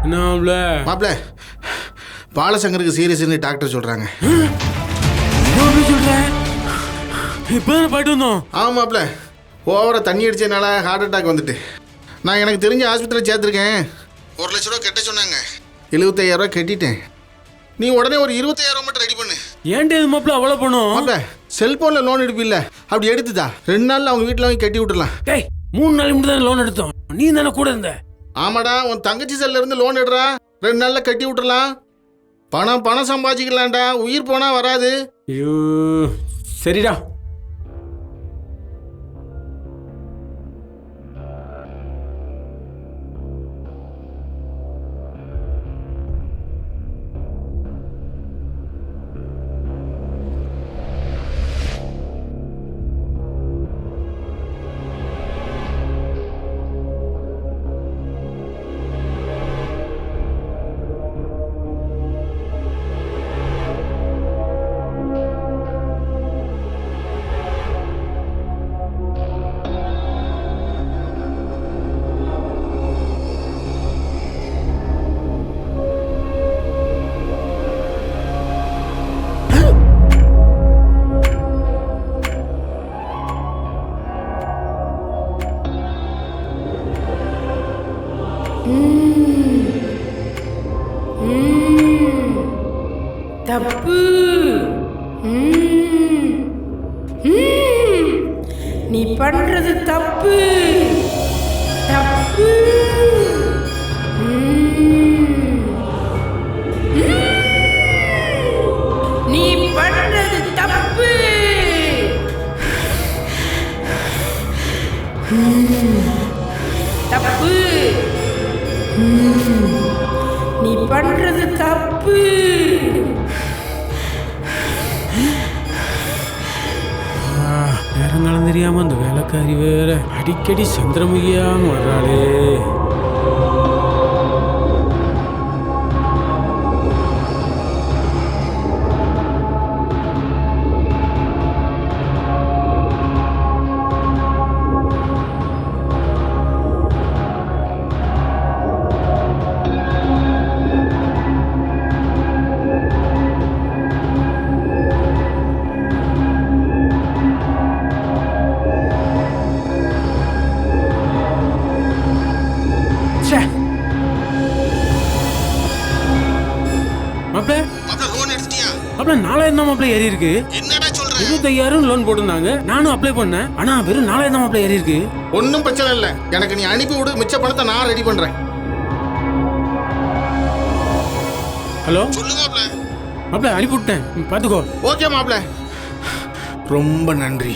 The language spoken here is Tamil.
என்ன மாப்ள? மாப்ள பாலசங்கருக்கு சீரியஸ்னு டாக்டர் சொல்றாங்க. என்ன சொல்ற? இப்பதான் போயிட்டு வந்தோம். ஆமாம் மாப்ள, ஓவரா தண்ணி அடிச்சதுனால ஹார்ட் அட்டாக் வந்துட்டு. நான் எனக்கு தெரிஞ்ச ஆஸ்பத்திரியில் சேர்த்துருக்கேன். 1 லட்ச ரூபா கட்ட சொன்னாங்க. 75,000 ரூபா கட்டிட்டேன். நீ உடனே ஒரு 25,000 மட்டும் ரெடி பண்ணு. ஏன்டே இது மாப்ள அவ்வளோ பணம்? மாப்ள செல்போனில் லோன் எடுப்பில்ல, அப்படி எடுத்துதா 2 நாளில் அவங்க வீட்டில் வாங்கி கட்டி விட்டுடலாம். டேய் 3 நாள் மட்டும் தான் லோன் எடுத்தோம். நீ தானே கூட இருந்த. ஆமாடா, உன் தங்கச்சி செல்ல இருந்து லோன் எடுறா, 2 நாளில் கட்டி விட்டுடலாம். பணம் சம்பாதிக்கலாம்டா, உயிர் போனால் வராது. ஐயோ சரிடா. தப்பு. நீ பண்றது தப்பு தப்பு. நீ பண்றது தப்பு தப்பு. நீ பண்றது தப்பு. நேரங்காலம் தெரியாம அந்த வேலைக்காரி வேற அடிக்கடி சந்திரமுகியாக வர்றாளே. லோன் எடுத்துட்டியா? அப்ப 4,000 தான் மாப்ள ஏறி இருக்கு. என்னடா சொல்ற? 25,000 லோன் போட்டிருந்தாங்க. நானும் அப்ளை பண்ணேன். ஆனா வெறும் 4,000 தான் மாப்ள ஏறி இருக்கு. ஒன்றும் பிரச்சனை இல்லை, எனக்கு நீ அனுப்பி விடு, மிச்ச பணத்தை நான் ரெடி பண்றேன். ஹலோ சொல்லு மாப்ள. மாப்ள அனுப்பி விட்டேன், பாத்துக்கோ. ஓகே மாப்ள, ரொம்ப நன்றி.